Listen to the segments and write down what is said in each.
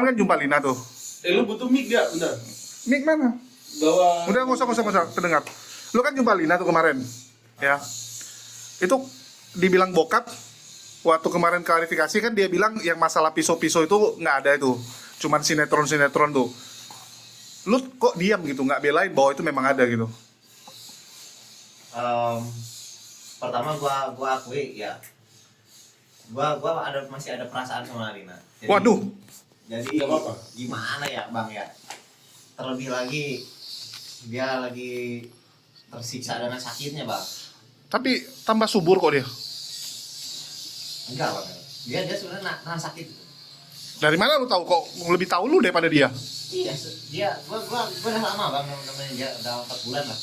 Kan jumpa Lina tuh. Lu butuh mic gak? Bentar. Mic mana? Bawa. Udah nggak usah terdengar. Lu kan jumpa Lina tuh kemarin, ya. Itu dibilang bokap. Waktu kemarin klarifikasi kan dia bilang yang masalah pisau-pisau itu nggak ada itu, cuman sinetron tuh. Lu kok diam gitu, nggak belain bahwa itu memang ada gitu? Pertama gua akui ya, gua masih ada perasaan sama Rina. Waduh. Jadi Gak apa-apa. gimana ya bang ya, terlebih lagi dia lagi tersiksa dengan sakitnya bang. Tapi tambah subur kok dia. Enggak bang, dia sebenarnya nahan sakit. Dari mana lu tahu kok? Lebih tahu lu daripada dia. Iya, gua udah lama bang namanya dia udah 4 bulan lah.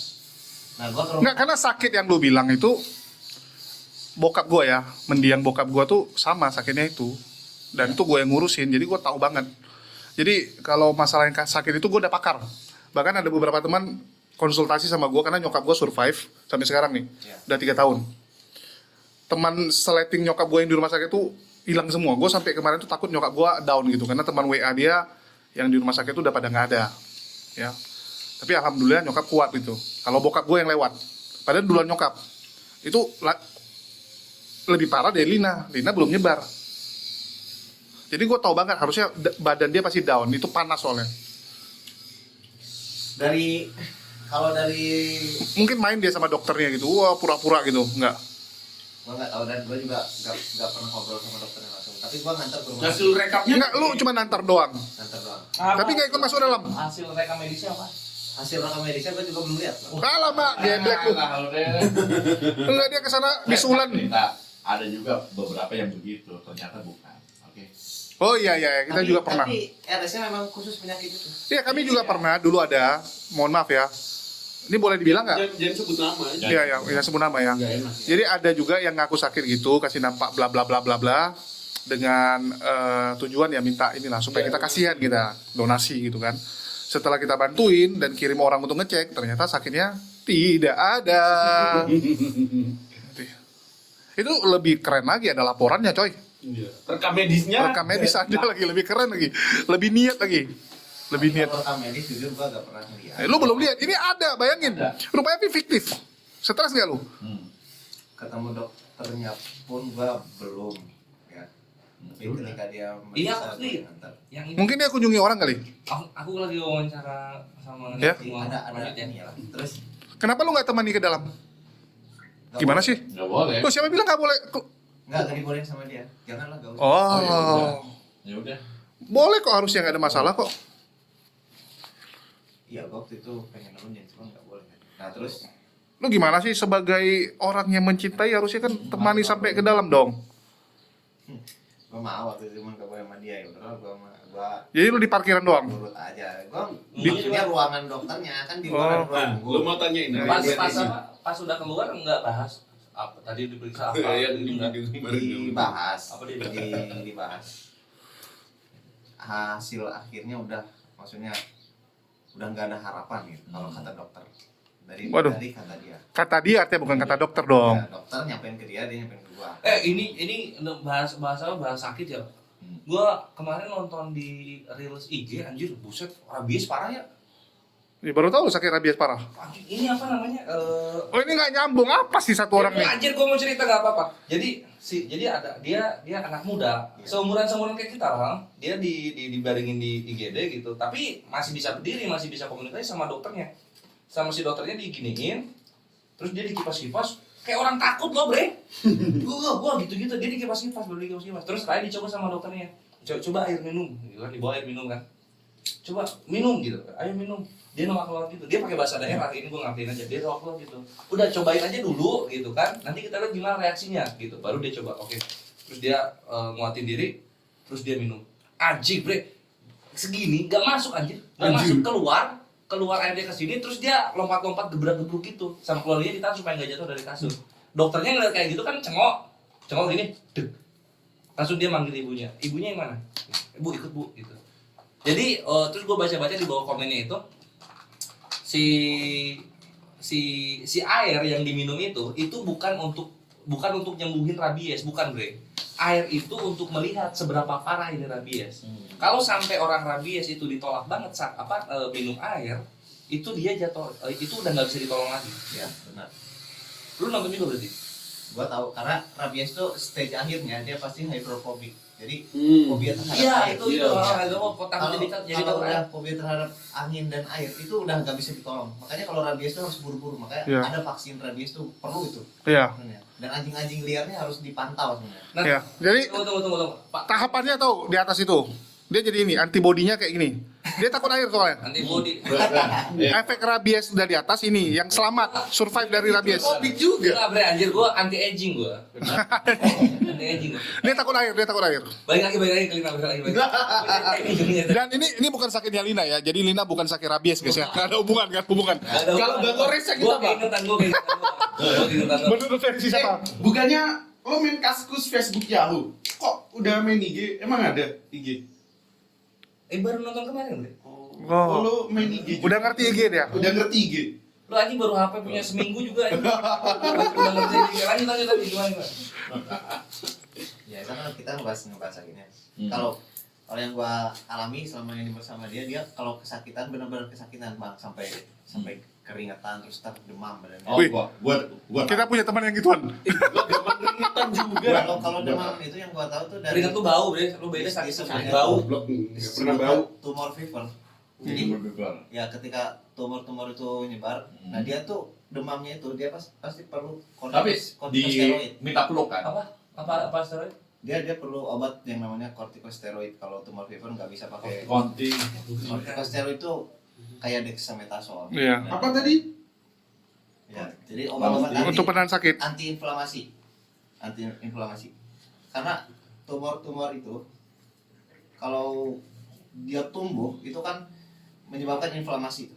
Nah gua ke rumah. Nggak, karena sakit yang lu bilang itu bokap gua ya, mendiang bokap gua tuh sama sakitnya itu. Dan itu gua yang ngurusin, jadi gua tahu banget. Jadi kalau masalah yang sakit itu gua udah pakar. Bahkan ada beberapa teman konsultasi sama gua karena nyokap gua survive sampai sekarang nih. Ya. Udah 3 tahun. Teman seleting nyokap gua yang di rumah sakit tuh hilang semua. Gua sampai kemarin tuh takut nyokap gua down gitu karena teman WA dia yang di rumah sakit tuh udah pada nggak ada. Ya. Tapi alhamdulillah nyokap kuat gitu. Kalau bokap gue yang lewat, padahal duluan nyokap. Itu lebih parah dari Lina. Lina belum nyebar. Jadi gue tahu banget harusnya badan dia pasti down. Itu panas soalnya. Kalau dari Mungkin main dia sama dokternya gitu. Wah pura-pura gitu. Enggak. gua nggak tahu dan gua juga nggak pernah ngobrol sama dokternya langsung. Tapi gua ngantar ke rumah. Hasil rekapnya. Enggak, lu cuma nantar doang. Ngantar doang. Tapi nggak ikut masuk dalam. Hasil rekam medisnya apa? Hasil rekam medisnya gua juga belum lihat. Bang. Kalah mak, geblek lu. Enggak, dia kesana bisulan. Ada juga beberapa yang begitu, ternyata bukan. Oke. Oh iya, kita juga pernah. Tapi RS-nya memang khusus penyakit itu. Iya, kami juga pernah. Dulu ada. Mohon maaf ya. Ini boleh dibilang nggak? Jangan sebut nama aja. Iya, sebut nama ya. Nggak enak. Jadi ada juga yang ngaku sakit gitu, kasih nampak bla bla bla bla bla dengan tujuan ya minta inilah supaya kita kasihan kita donasi gitu kan. Setelah kita bantuin dan kirim orang untuk ngecek, ternyata sakitnya tidak ada. Itu lebih keren lagi ada laporannya coy. Iya. Rekam medisnya. Rekam medis ada lagi lebih keren lagi, lebih niat lagi, lebih niat. Kalau rekam medis jujur gua nggak pernah lihat. Lu belum lihat, ini ada, bayangin. Rupanya fiktif. Stres nggak lu? Ketemu dokternya pun gua belum ya. Tapi ketika dia Iya, meriksa, pasti. gua ngantar. Yang ini Mungkin dia kunjungi orang kali. aku lagi wawancara sama Ya. semua Ada penelitian. ini ya. Terus Kenapa lu nggak temani ke dalam? nggak Gimana boleh. sih? Nggak boleh. Tuh siapa bilang nggak boleh? Nggak dibolehin sama dia. Janganlah gak usah. Oh, ya udah. Ya udah. boleh kok, harusnya nggak ada masalah kok. Iya, waktu itu pengen nemenin cuma nggak boleh. Nah terus Lu gimana sih sebagai orang yang mencintai harusnya kan temani sampai ke dalam dong. gua mau waktu itu cuma nggak boleh sama dia ya udah gua Jadi lu di parkiran doang. nurut aja. Gua Di- dia ruangan dokternya kan di Oh. luar Nah, ruang lu gua. mau tanyain. Pas Iya, pas iya. apa? Pas udah keluar enggak bahas apa tadi diperiksa apa? Yang gitu, enggak? Dibahas. Apa dibahas? Dibahas. Hasil akhirnya udah maksudnya udah nggak ada harapan gitu kalau kata dokter. Waduh. Dari kata dia. Kata dia artinya bukan kata dokter dong. Ya, dokter nyampein ke dia nyampein ke gua. Ini bahas apa bahas sakit ya. Gua kemarin nonton di Reels IG anjir buset rabies parah ya. Ya, baru tahu sakit rabies parah. Anjir, ini apa namanya? Oh ini nggak nyambung apa sih satu orang nih? Anjir gua mau cerita nggak apa-apa. Jadi ada dia anak muda, seumuran kayak kita lah. Dia dibaringin di IGD gitu, tapi masih bisa berdiri, masih bisa komunikasi sama dokternya. Sama si dokternya diginiin, terus dia dikipas-kipas kayak orang takut loh, bre. Gua gitu-gitu, dia dikipas-kipas, baru dikipas-kipas. Terus saya dicoba sama dokternya. Coba air minum, gitu kan, dibawa air minum kan. Coba minum gitu, ayo minum. Dia nolak gitu, dia pakai bahasa daerah, ini gue ngertiin aja, dia nolak gitu. Udah cobain aja dulu gitu kan, nanti kita lihat gimana reaksinya gitu. Baru dia coba, oke. Terus dia nguatin diri, terus dia minum. Anjir bre, segini gak masuk anjir, gak masuk keluar airnya ke sini, terus dia lompat-lompat gebrak-gebruk gitu, sama keluarganya ditahan supaya nggak jatuh dari kasur. Dokternya ngeliat kayak gitu kan cengok gini, deg. Langsung dia manggil ibunya yang mana? Ibu ikut bu gitu. Jadi terus gue baca-baca di bawah komennya itu si air yang diminum itu bukan untuk nyembuhin rabies, bukan bre. air itu untuk melihat seberapa parah ini rabies. Kalau sampai orang rabies itu ditolak banget saat minum air, itu dia jatuh, itu udah nggak bisa ditolong lagi. Ya, benar. Lu nonton juga berarti? Gua tahu karena rabies itu stage akhirnya dia pasti hydrophobic. Jadi fobia terhadap Iya, air. itu ada kota jadi Kalau tahu udah fobia terhadap angin dan air itu udah nggak bisa ditolong. Makanya kalau rabies itu harus buru-buru. Makanya Iya. ada vaksin rabies itu perlu itu. Iya. sebenarnya. Dan anjing-anjing liarnya harus dipantau sebenarnya. Nah, Iya. Jadi tunggu. Pak, tahapannya tahu di atas itu. Dia jadi ini, antibodinya kayak gini. Dia takut air soalnya. antibody. Efek rabies udah di atas ini, yang selamat, survive dari rabies. Topik juga. Enggak bre anjir, gua anti aging gua. Anti aging gua. Dia takut air. Balik lagi ke Lina, balik lagi. Dan ini bukan sakitnya Lina ya. Jadi Lina bukan sakit rabies guys ya. Gak ada hubungan. Kalau Bang Gores sakit gua apa? keingetan. Gua keingetan. Menurut versi siapa? Bukannya lo main kaskus Facebook Yahoo? Kok udah main IG? Emang ada IG? Baru nonton kemarin, bre. Oh. Lo main IG? Udah ngerti IG dia? Udah ngerti IG? Lu anjing baru HP punya seminggu juga anjing. Udah ngerti. Lanjut gimana? Ya itu kan kita ngebahas sakitnya. Kalau yang gua alami selama ini bersama dia kalau kesakitan benar-benar kesakitan bang sampai keringetan terus demam badannya. Oh, Wih. gua Kita punya teman yang gituan. Keringetan juga. Kalau demam itu yang gua tahu tuh dari Keringat tuh bau, bre. Lu beda sakit sama bau. Goblok, nggak pernah bau. tumor fever. Jadi begal. ya ketika tumor itu nyebar, nah dia tuh demamnya itu dia pasti perlu Tapi kortikosteroid. minta peluk kan? Apa steroid? Dia perlu obat yang namanya kortikosteroid. Kalau tumor fever nggak bisa pakai Konting. kortikosteroid itu kayak dexamethasone. Iya. Nah, Apa tadi? ya, jadi obat-obat Untuk penahan sakit. antiinflamasi. Karena tumor itu kalau dia tumbuh itu kan menyebabkan inflamasi.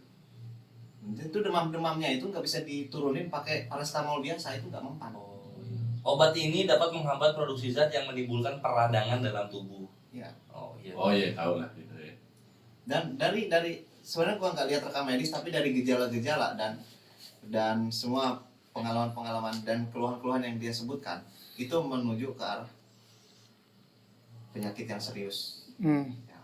Itu demamnya itu nggak bisa diturunin pakai paracetamol biasa, itu nggak mempan. Obat ini dapat menghambat produksi zat yang menimbulkan peradangan dalam tubuh. Ya. Oh iya. Oh iya, tahu lah gitu ya. Dan dari sebenarnya gua nggak lihat rekam medis, tapi dari gejala-gejala dan semua pengalaman dan keluhan-keluhan yang dia sebutkan itu menuju ke arah penyakit yang serius. Ya,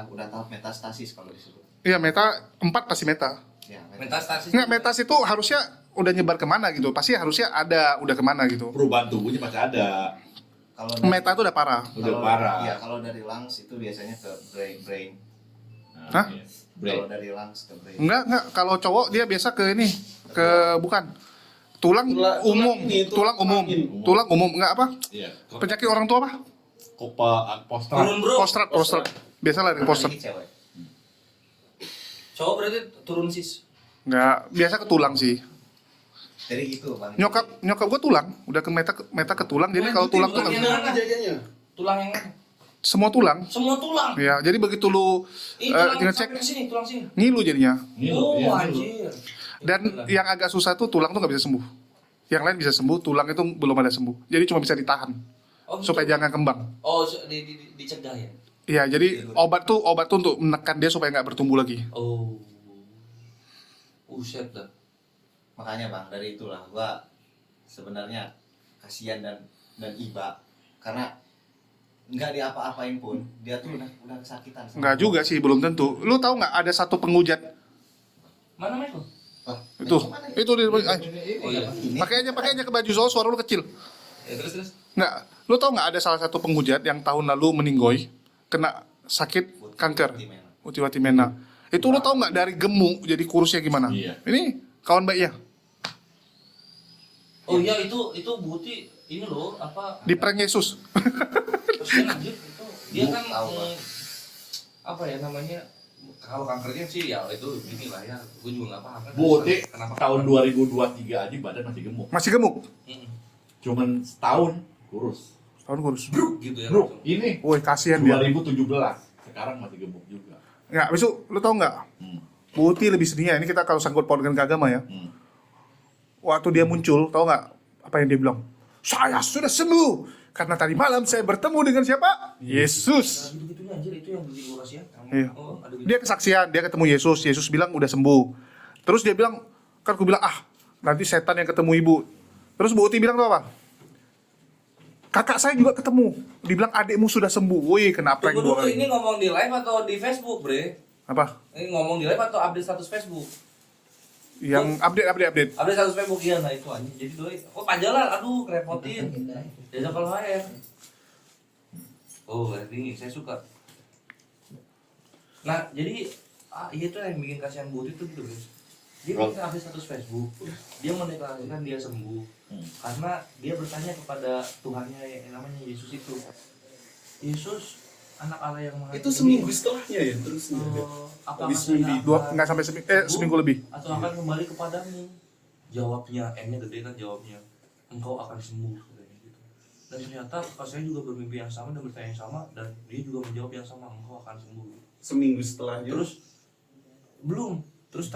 udah tahap metastasis kalau disebut. Iya, meta 4 pasti meta. Ya, Metastasis. Enggak, metas itu harusnya udah nyebar kemana gitu. Pasti harusnya udah kemana gitu. Perubahan tubuhnya masih ada. Kalau Meta itu udah parah. Udah parah. Iya, kalau dari lungs itu biasanya ke brain. Nah, Hah? iya. Brain. Kalau dari lungs ke brain. Enggak. Kalau cowok dia biasa ke ini, bukan. Tulang umum, tulang umum. Tulang umum enggak apa? Iya. Penyakit orang tua apa? Postrat. Turun bro. Postrat. Biasalah dari postrat. Apalagi cewek. Cowok berarti turun sis. Enggak, biasa ke tulang sih. Jadi gitu bang. Nyokap gua tulang, udah ke meta ke tulang. Jadi kalau tulang tuh Lanjutin, nggak- Bang. Kejadiannya. Tulang yang mana? semua tulang. Semua tulang. Ya, jadi begitu lu Tulang ngecek sampai ke sini, tulang sini. ngilu jadinya. Oh Iya, anjir. Dan yang agak susah tuh tulang tuh nggak bisa sembuh. Yang lain bisa sembuh, tulang itu belum ada sembuh. Jadi cuma bisa ditahan Oh, supaya betul. jangan kembang. Oh, dicegah ya. Iya, jadi obat tuh untuk menekan dia supaya nggak bertumbuh lagi. Oh. Uset dah. Makanya bang, dari itulah gua sebenarnya kasihan dan iba karena nggak diapa-apain pun dia tuh udah kesakitan. Nggak juga sih, belum tentu. Lu tahu nggak ada satu penghujat Mana Michael? Wah, itu di Oh iya. pakai aja ke baju soal suara lu kecil. Ya, terus. Nggak, lu tahu nggak ada salah satu penghujat yang tahun lalu meninggoy kena sakit kanker Utiwatimena. Itu lu tahu nggak dari gemuk jadi kurusnya gimana? Iya. Ini kawan baiknya Oh iya itu Buti ini loh apa? di prank Yesus. Terus lanjut itu dia kan Tahu, Bang. apa ya namanya? Kalau kankernya sih ya itu inilah ya. Gue juga nggak paham kan. Bote Kenapa tahun 2023 aja badan masih gemuk. Masih gemuk. Mm-mm. Cuman setahun kurus. Tahun kurus. Bruk gitu ya. Bro, langsung. ini Woi, kasihan dia. 2017. Sekarang masih gemuk juga. Nggak, besok lu tahu nggak? Hmm. Buti lebih sedihnya. Ini kita kalau sangkut pautkan ke agama ya. Hmm. Waktu dia muncul, tahu nggak apa yang dia bilang? Saya sudah sembuh karena tadi malam saya bertemu dengan siapa? Yesus. Nah, gitu-gitunya anjir itu yang beli gua ya. Iya. Oh, ada gitu. Dia kesaksian, dia ketemu Yesus. Yesus bilang udah sembuh. Terus dia bilang, kan aku bilang nanti setan yang ketemu ibu. Terus Bu Uti bilang tuh apa? Kakak saya juga ketemu, dibilang adikmu sudah sembuh. Woi, kena prank Tunggu 2 dulu, kali. ini ngomong di live atau di Facebook, Bre? Apa? Ini ngomong di live atau update status Facebook? Yang update. Update status Facebook iya, nah itu anjing. Jadi doi, oh pajalan, aduh kerepotin. Jajak kalau HR. Oh, ini saya suka. Nah, jadi iya tuh yang bikin kasihan Budi tuh gitu, guys. Dia bikin update status Facebook. Dia mendeklarasikan dia sembuh. Karena dia bertanya kepada Tuhannya yang namanya Yesus itu. Yesus, anak Allah yang maha Itu tinggi. seminggu setelahnya ya terus Apakah Habis saya mimpi. Nggak sampai seminggu lebih. atau akan kembali kepadamu? Jawabnya, M-nya gede kan jawabnya. Engkau akan sembuh katanya gitu. Dan ternyata kakak saya juga bermimpi yang sama dan bertanya yang sama dan dia juga menjawab yang sama, engkau akan sembuh. seminggu setelahnya. Terus belum, terus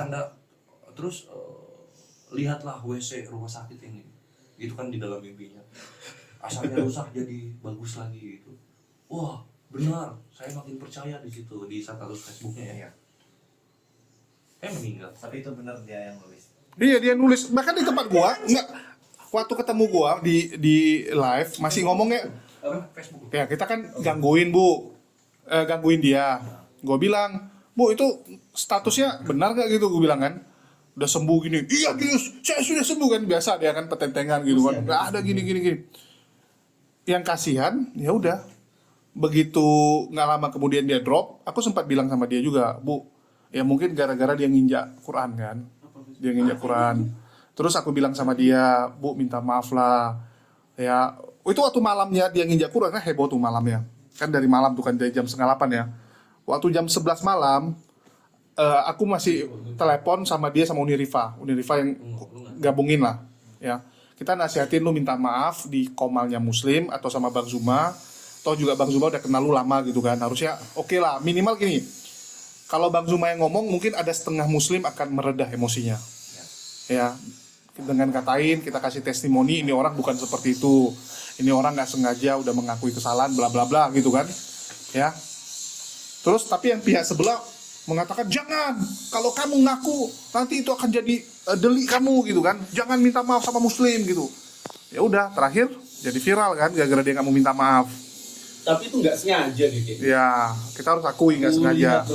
lihatlah WC rumah sakit ini. Itu kan di dalam mimpinya. Asalnya rusak jadi bagus lagi gitu. Wah, benar. Saya makin percaya di situ di status Facebooknya ya. Meninggal. Tapi itu benar dia yang nulis. Iya, dia nulis. Bahkan di tempat gua, enggak. Waktu ketemu gua di live masih ngomongnya, Apa? Facebook. ya kita kan gangguin dia. Gua bilang, Bu itu statusnya benar gak gitu? Gue bilang kan, udah sembuh gini. Iya Gius, saya sudah sembuh kan. Biasa dia kan petentengan gitu kan. Udah ada gini. Yang kasihan, ya udah. Begitu nggak lama kemudian dia drop, aku sempat bilang sama dia juga, Bu, ya mungkin gara-gara dia nginjak Quran kan. Dia nginjak Quran. Terus aku bilang sama dia, Bu minta maaf lah. Ya, itu waktu malamnya dia nginjak Quran kan heboh tuh malamnya. Kan dari malam tuh kan dari jam 7:30 ya. Waktu jam 11 malam, aku masih telepon sama dia sama Unirifa yang gabungin lah. Ya, kita nasihatin lu minta maaf di komalnya Muslim atau sama Bang Zuma. Toh juga Bang Zuma udah kenal lu lama gitu kan. Harusnya oke lah, minimal gini. Kalau Bang Zuma yang ngomong mungkin ada setengah Muslim akan meredah emosinya. Ya, dengan katain kita kasih testimoni ini orang bukan seperti itu. Ini orang nggak sengaja udah mengakui kesalahan bla bla bla gitu kan. Ya. Terus tapi yang pihak sebelah mengatakan jangan, kalau kamu ngaku nanti itu akan jadi delik kamu gitu kan. Jangan minta maaf sama Muslim gitu. Ya udah, terakhir jadi viral kan gara-gara dia nggak mau minta maaf. Tapi itu nggak sengaja gitu. Ya, kita harus akui nggak sengaja.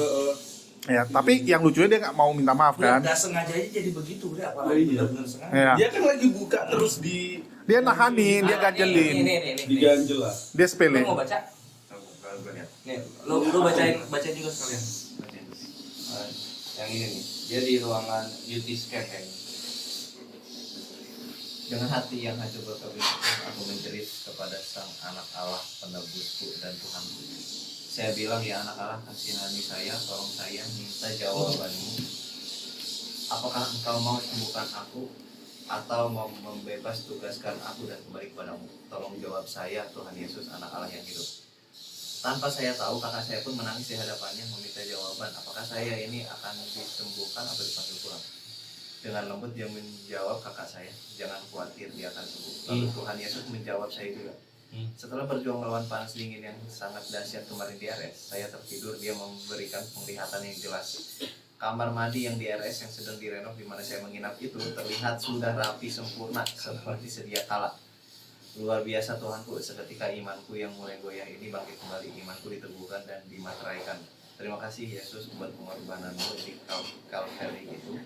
Ya, tapi yang lucunya dia nggak mau minta maaf kan. Nggak sengaja aja jadi begitu, Bre. Oh, Apalagi iya. benar-benar sengaja. Ya. Dia kan lagi buka terus di Dia nahanin, dia ganjelin, di ganjel lah. dia Lu sepele. mau baca? Nih, lu bacain juga sekalian. Bacain. Yang ini nih. Dia di ruangan beauty scan kayaknya. Dengan hati yang hancur berkabut, aku menjerit kepada Sang Anak Allah, penebusku dan Tuhanku. Saya bilang, ya Anak Allah, kasihani saya, tolong saya, minta jawabanmu. Apakah engkau mau sembuhkan aku, atau mau membebas tugaskan aku dan kembali kepadamu? Tolong jawab saya, Tuhan Yesus, Anak Allah yang hidup. Tanpa saya tahu, kakak saya pun menangis di hadapannya meminta jawaban, apakah saya ini akan disembuhkan atau dipanggil pulang. Dengan lembut dia menjawab kakak saya, jangan khawatir, dia akan sembuh. Lalu Tuhan Yesus menjawab saya juga. Setelah berjuang melawan panas dingin yang sangat dahsyat kemarin di RS, saya tertidur. Dia memberikan penglihatan yang jelas. Kamar mandi yang di RS yang sedang direnov di mana saya menginap itu terlihat sudah rapi sempurna seperti sedia kala. Luar biasa Tuhanku, seketika imanku yang mulai goyah ini bangkit kembali, imanku diteguhkan dan dimateraikan. Terima kasih Yesus buat pengorbananmu di Calvary itu.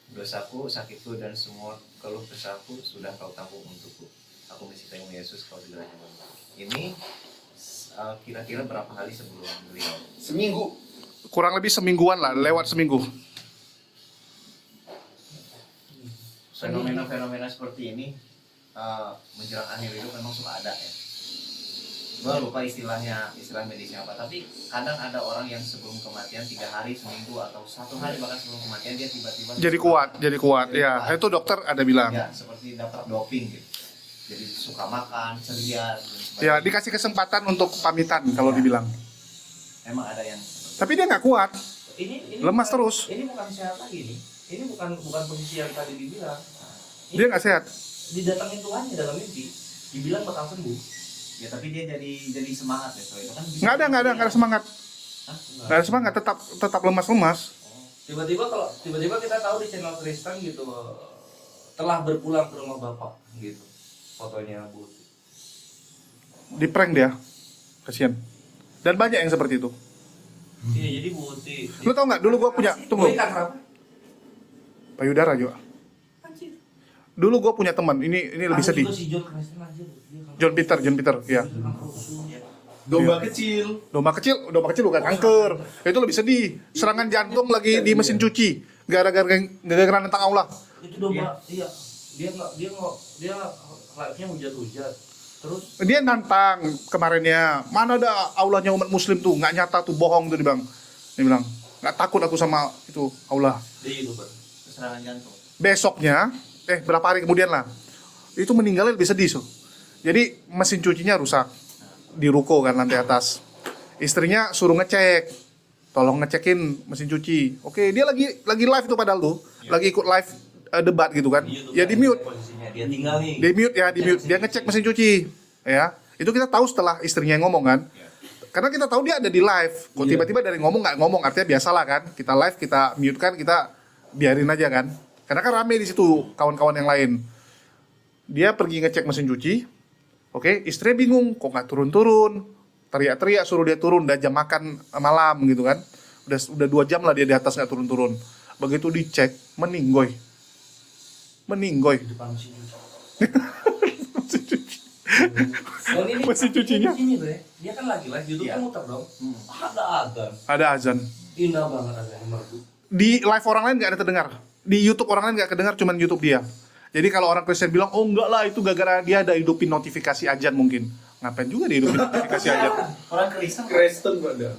Dosaku, sakitku, dan semua keluh kesahku sudah kau tanggung untukku. Aku mencintaimu Yesus, kau segera nyembuhkan. Ini kira-kira berapa hari sebelum beliau? Seminggu. Kurang lebih semingguan lah, lewat seminggu. Fenomena-fenomena seperti ini menjelang akhir hidup memang suka ada ya. Gue lupa istilah medisnya apa, tapi kadang ada orang yang sebelum kematian 3 hari, seminggu, atau 1 hari bahkan sebelum kematian dia tiba-tiba Jadi kuat. Ya, itu dokter ada bilang. ya, seperti dapat doping gitu. Jadi suka makan, ceria, dan sebagainya. Ya, dikasih kesempatan untuk pamitan kalau dibilang. Emang ada yang Tapi dia nggak kuat. Ini Lemas bukan- terus. Ini bukan sehat lagi nih. Ini bukan posisi yang tadi dibilang. Dia nggak sehat. Didatangin Tuhannya dalam mimpi, dibilang bakal sembuh. ya, tapi dia jadi semangat ya, soalnya itu kan bisa. Nggak ada semangat. Hah? Nggak ada semangat, tetap lemas. Tiba-tiba kita tahu di channel Kristen gitu telah berpulang ke rumah Bapak gitu. Fotonya Bu. Di prank dia. Kasihan. Dan banyak yang seperti itu. Iya, jadi putih. Lu tau nggak? Dulu gue punya, tunggu, Ikan berapa? payudara juga. Anjir. Dulu gue punya teman, ini lebih sedih. Juga si John Kristen anjir. Dia kan- John Peter, ya. dia kan rusuh, ya. Domba kecil. Domba kecil bukan kanker. Itu lebih sedih. Serangan jantung lagi di mesin cuci. Gara-gara nentang Allah. Itu domba, iya. Dia live-nya hujat-hujat. Terus Dia nantang kemarinnya. Mana ada Allahnya umat muslim tuh, nggak nyata tuh, bohong tuh dia bilang, nggak takut aku sama itu Allah. di YouTuber. Serangan jantung. Besoknya, berapa hari kemudian lah, itu meninggalnya lebih sedih so. Jadi mesin cucinya rusak di ruko kan, lantai atas. Istrinya suruh ngecek, tolong ngecekin mesin cuci. Oke, dia lagi live tuh padahal tuh, lagi ikut live debat gitu kan. Di YouTube Ya kan di mute, posisinya. Dia tinggal nih. di mute. Dia ngecek mesin cuci, ya. Itu kita tahu setelah istrinya yang ngomong kan. Karena kita tahu dia ada di live. Kok tiba-tiba dari ngomong nggak ngomong, artinya biasalah kan. Kita live, kita mute kan, kita biarin aja kan. Karena kan rame di situ kawan-kawan yang lain. Dia pergi ngecek mesin cuci. Oke, istrinya bingung, kok nggak turun-turun. Teriak-teriak suruh dia turun, udah jam makan malam gitu kan. Udah 2 jam lah dia di atas nggak turun-turun. Begitu dicek, meninggoy. Di depan mesin cuci. Mesin cuci. Dan ini Mesin cucinya. Ini, Bre. Dia kan lagi live YouTube Iya. kan muter dong. Ada azan. Ada azan. Indah banget azan menurutku. Di live orang lain nggak ada terdengar. Di YouTube orang lain nggak kedengar, cuman YouTube dia. Jadi kalau orang Kristen bilang, oh enggak lah, itu gara-gara dia ada hidupin notifikasi ajan mungkin. Ngapain juga dia hidupin notifikasi ajan? Orang Kristen. Kristen pada.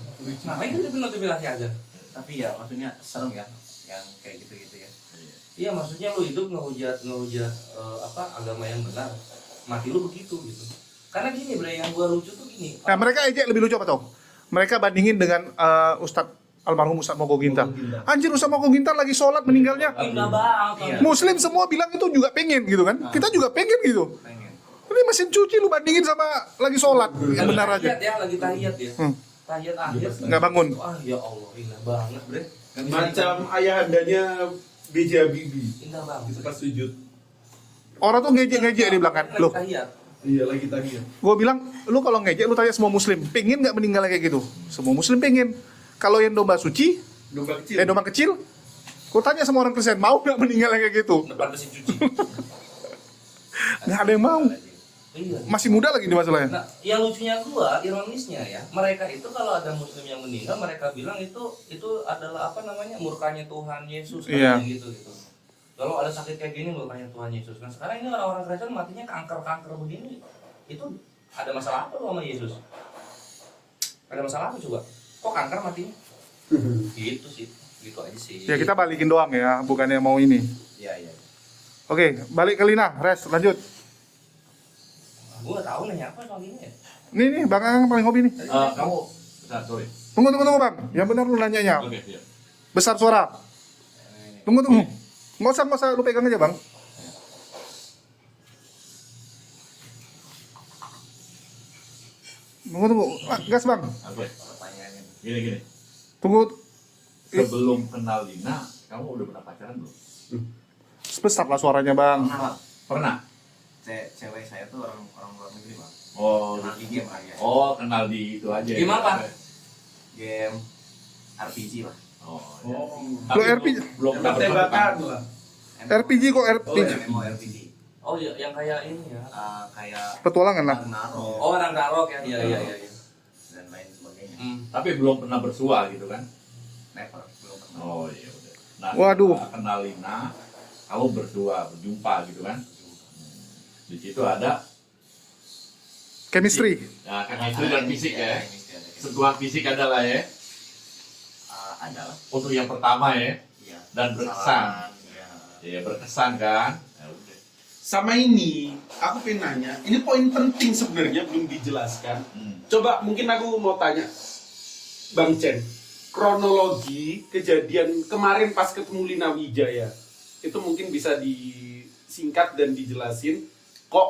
Ngapain kan dia notifikasi azan? Tapi ya maksudnya serem ya, yang kayak gitu-gitu ya. Iya, maksudnya lu hidup ngehujat agama yang benar. Mati lu begitu gitu. Karena gini, Bre, yang gua lucu tuh gini. Nah, mereka ejek lebih lucu apa tau? Mereka bandingin dengan almarhum Ustadz Mogo Gintar. Anjir, Ustadz Mogo Gintar lagi sholat meninggalnya. Indah banget. Iya. Muslim semua bilang itu juga pengen gitu kan. Kita juga pengen gitu. Pengen. Ini mesin cuci lu bandingin sama lagi sholat. Yang benar aja. Tahiyat ya, lagi tahiyat ya. Tahiyat akhir. Nggak bangun. Ah, ya Allah, indah banget, Bre. Macam ayahandanya B.J. Habibie. Indah banget. Pas sujud. Orang tuh ngejek-ngejek di belakang. Lagi Loh, tahiyat. Iya lagi tahiyat. gue bilang, lu kalau ngejek lu tanya semua muslim, pengen nggak meninggalnya kayak gitu? Semua muslim pengen. Kalau yang domba suci, Domba kecil. domba kecil, gue tanya sama orang Kristen, mau nggak meninggalnya kayak gitu? Depan mesin cuci. Nggak ada yang mau. Iya. Masih muda lagi di masalahnya. Nah, yang lucunya gua, ironisnya ya, mereka itu kalau ada muslim yang meninggal, mereka bilang itu adalah apa namanya, murkanya Tuhan Yesus, Iya. katanya gitu. Kalau ada sakit kayak gini, murkanya Tuhan Yesus. Nah sekarang ini orang-orang Kristen matinya kanker begini, itu ada masalah apa lu sama Yesus? Ada masalah apa coba? Kok kanker matinya? Gitu sih, gitu aja sih. Ya kita balikin doang ya, bukannya mau ini. Iya, iya. Oke, balik ke Lina, Res, lanjut. Gua gak tahu nanya apa soal ini ya. Nih, Bang Ang paling hobi nih. Kamu, bentar, sorry. Tunggu Bang, yang benar lu nanyanya. Oke, siap. Besar suara. Tunggu. Nggak usah, lu pegang aja Bang. Tunggu. Gas Bang. Oke, Pertanyaannya. gini. Tunggu. Sebelum kenal Lina, kamu udah pernah pacaran belum? Besar lah suaranya Bang. Pernah, Bang. Pernah? Cewek saya tuh orang luar negeri, Bang. Oh, Kenal di game aja. oh kenal di itu aja. Game apa? Game RPG, Bang. Oh, Oh. Lu RPG? belum pernah bertemu, Tembakan lah. RPG kok Oh, RPG. MMORPG. Oh ya, yang kayak ini ya. Kayak Petualangan lah. Ragnarok Oh, orang Ragnarok ya. Iya. dan lain sebagainya. Tapi belum pernah bersua gitu kan? Never, belum pernah. Oh iya udah. Nah, Waduh. setelah kenal Lina, kamu berjumpa gitu kan? Di situ ada Chemistry. nah, chemistry dan fisik ya. Chemistry ada, chemistry. Sentuhan fisik adalah ya. Ada lah. Untuk yang pertama ya. Iya. Dan berkesan. Kesalahan, iya. Ya berkesan kan? Ya udah. Sama ini, aku pengen nanya. Ini poin penting sebenarnya belum dijelaskan. Coba mungkin aku mau tanya, Bang Chen, kronologi kejadian kemarin pas ketemu Lina Wijaya itu mungkin bisa disingkat dan dijelasin. Kok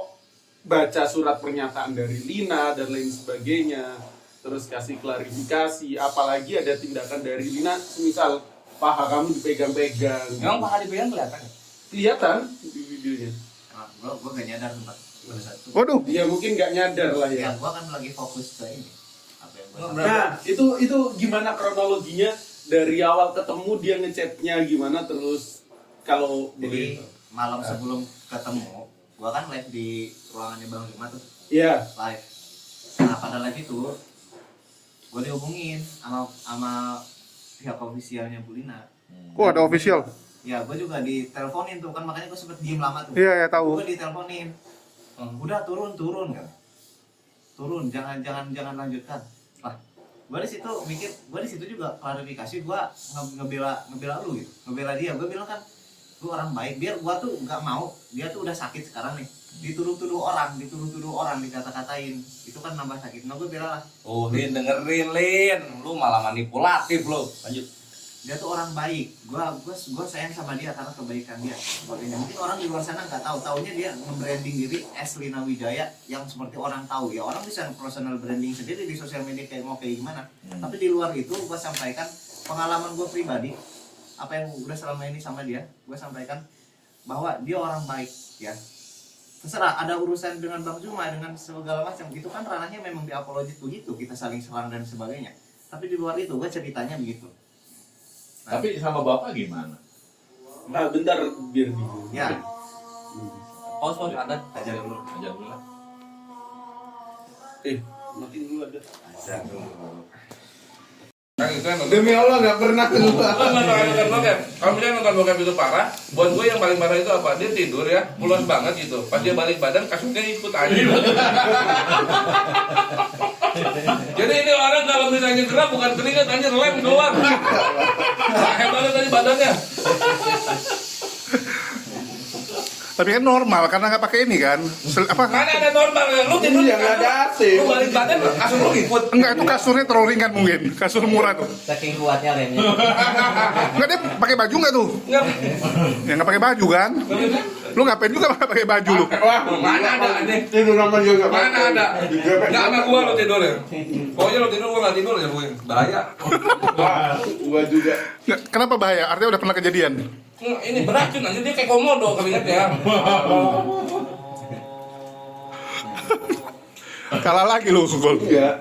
baca surat pernyataan dari Lina dan lain sebagainya, terus kasih klarifikasi, apalagi ada tindakan dari Lina, misal paha kamu dipegang-pegang. Memang paha dipegang kelihatan ya? Kelihatan di videonya. Gue gak nyadar sempat. Waduh. Dia mungkin nggak nyadar lah Ya ya. gua kan lagi fokus ke ini. Apa yang gua Nah, itu gimana kronologinya dari awal ketemu dia ngechatnya gimana terus kalau Jadi begitu? malam sebelum ketemu, gua kan live di ruangannya Bang Lima tuh, Iya. live. Nah pada live itu, gua dihubungin sama pihak ofisialnya Bu Lina. Kok ada official? Ya gua juga diteleponin tuh kan, makanya gua sempet diem lama tuh. Iya, ya tahu. Gua diteleponin, udah turun kan, jangan lanjutkan. Lah, gua di situ juga klarifikasi, gua ngebela lu gitu, ngebela dia. Gua bilang kan, lu orang baik, biar gua tuh nggak mau, dia tuh udah sakit sekarang nih, dituduh orang, dikata-katain, itu kan nambah sakit. Nah gua bela lah, Oh, Lin, dengerin, Lin. Lu malah manipulatif lu. Lanjut. dia tuh orang baik, gua sayang sama dia karena kebaikan dia. Sebagainya. Mungkin orang di luar sana nggak tahu, taunya dia nge-branding diri Lina Wijaya yang seperti orang tahu ya. Orang bisa personal branding sendiri di sosial media kayak mau kayak gimana. Tapi di luar itu gua sampaikan pengalaman gua pribadi, apa yang udah selama ini sama dia, gua sampaikan bahwa dia orang baik ya. Terserah ada urusan dengan Bang Juma dengan segala macam, itu kan ranahnya memang di apologet begitu, kita saling serang dan sebagainya. Tapi di luar itu gua ceritanya begitu. Tapi sama bapak gimana? Nah, bentar biar di. Ya, Pause, ada. aja dulu. Ajar dulu lah. Makin dulu ada. Kan itu kan Demi Allah nggak pernah keluar. nonton bokep. Kalau misalnya nonton bokep itu parah, buat gue yang paling parah itu apa? Dia tidur ya, pulas banget gitu. Pas dia balik badan, kasurnya ikut aja. Jadi ini orang kalau misalnya gerak bukan keringat, aja lem keluar. Hebat tadi badannya. Tapi kan normal karena nggak pakai ini kan. Apa? Mana ada normal ya? Lu tidur Iya, nggak ada AC. Lu balik badan, kasur lu ikut. Enggak, itu kasurnya terlalu ringan mungkin. Kasur murah tuh. Saking kuatnya remnya. Enggak, dia pakai baju nggak tuh? Enggak. Ya nggak pakai baju kan? Lu ngapain juga pakai baju lu? Wah, Mana ada aneh? tidur sama dia nggak Mana pakai. ada? Enggak sama gua lu tidur ya. Pokoknya lu tidur gua enggak tidur ya gue. Bahaya. Wah, gua juga. Nggak, kenapa bahaya? Artinya udah pernah kejadian. Ini beracun aja dia kayak komodo keringatnya. Kalah lagi lu, Gol. Iya.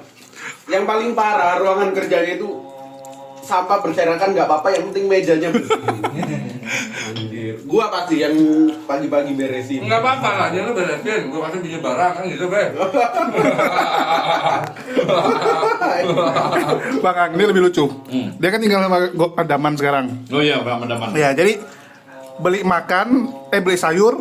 Yang paling parah ruangan kerjanya itu sampah berserakan nggak apa-apa, yang penting mejanya bersih. Anjir. Gua pasti yang pagi-pagi beresin. Enggak apa-apa lah, dia lu beresin. Gua kasih biji barang kan gitu, Bre. Bang Ang, ini lebih lucu. Dia kan tinggal sama Daman sekarang. Oh iya, Pak Mendaman. Ya, jadi beli sayur,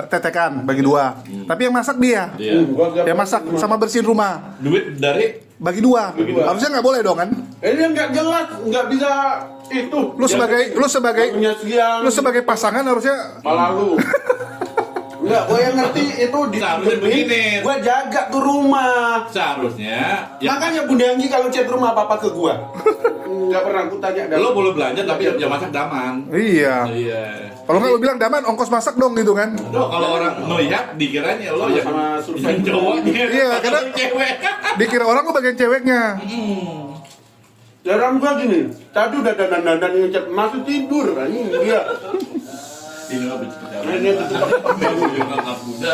tetekan bagi dua. Tapi yang masak dia. Iya. Yang masak sama bersihin rumah Duit dari bagi dua. Harusnya nggak boleh dong kan? Ini nggak jelas, nggak bisa itu. Lu sebagai pasangan harusnya malah lu. Enggak, gua yang ngerti itu di Seharusnya begini. gua jaga tuh rumah. seharusnya ya Makanya Bunda Anggi kalau chat rumah apa ke gua. Enggak pernah aku tanya. lo boleh belanja tapi yang masak Daman. iya. Iya. Kalau nggak lu bilang Daman ongkos masak dong gitu kan? Lo kalau orang melihat dikiranya lo ya Sama survei cowoknya. Iya, karena cewek. dikira orang lu bagian ceweknya. Jarang gua gini. Tadi udah dandan ngechat masih tidur anjing dia. Ini lo bercerita. Nah, ini tetap Nggak muda.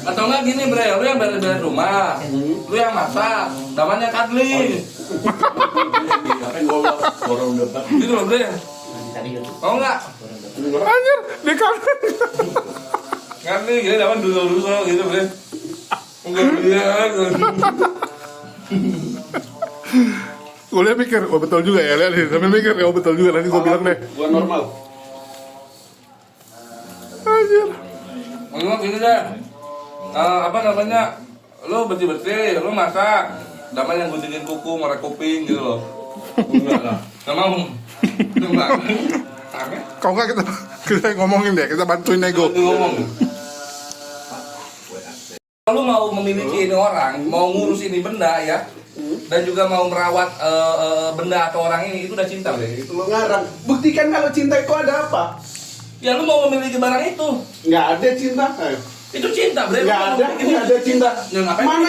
Atau enggak gini, Bre, lu yang beres-beres rumah. Lu yang masak, damannya kadling. Orang depan. Gitu loh, Bre. Mau enggak? Anjir, di kamar. Kadling gitu, daman dulu gitu, Bre. Enggak lihat. Gue mikir, oh betul juga ya, lihat nih, sambil mikir, oh betul juga, nanti gue bilang deh. gua normal. Anjir. Enggak gini deh. Apa namanya? Lu bersih-bersih, lu masak. Daman yang guntingin kuku, ngorek kuping gitu loh. Enggak lah. Enggak mau. Enggak. Aneh. Kalau nggak kita ngomongin deh, kita bantuin nego. Lu ngomong. Kalau lu mau memiliki ini orang, mau ngurus ini benda ya, dan juga mau merawat benda atau orang ini, itu udah cinta deh. Itu lo ngarang. Buktikan kalau cinta itu ada apa? Ya lu mau memiliki barang itu, Nggak ada cinta. itu cinta bre. Nggak ada cinta. Ya, ngapain? Mana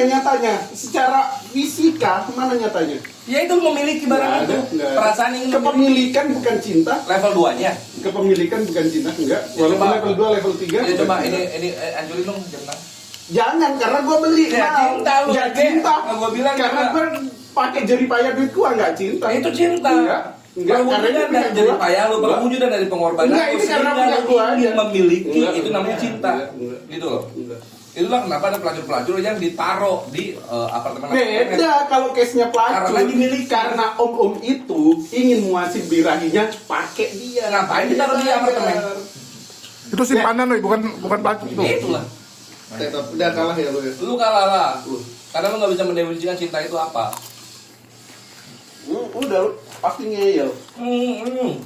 nyatanya? Secara fisika mana nyatanya? Ya itu memiliki barang Nggak itu. ada, nggak ada. Perasaan ingin memiliki. Kepemilikan bukan cinta. Level 2-nya. Kepemilikan bukan cinta, enggak. Ya, Walaupun coba. level 2, level 3. Ya coba ini anjurin dong jam 6. Jangan, karena gua beli. Ya, Mal. cinta lu, Ya, Ge. cinta. Nah, gua bilang karena juga. gua pakai jari payah duit gua nggak cinta. Itu cinta. Enggak. Enggak, karena ini Perwujudan punya dari jerih gua. payah lu, Enggak. perwujudan dari pengorbanan. Enggak, lu, ini karena sehingga punya lu gua ingin aja. memiliki, Enggak, itu namanya enggak, cinta. enggak. Gitu loh. Enggak. Itulah kenapa ada pelacur-pelacur yang ditaruh di apartemen. Beda kalau case-nya pelacur. Karena dimiliki. Karena om-om itu ingin muasin birahinya pakai dia. Ngapain ditaruh di apartemen? Itu simpanan, woy, bukan pelacur tuh. Itulah. Tetap udah kalah ya lu ya. Lu kalah lah. Karena lu nggak bisa mendefinisikan cinta itu apa. Udah lu pasti ngeyel. Hmm.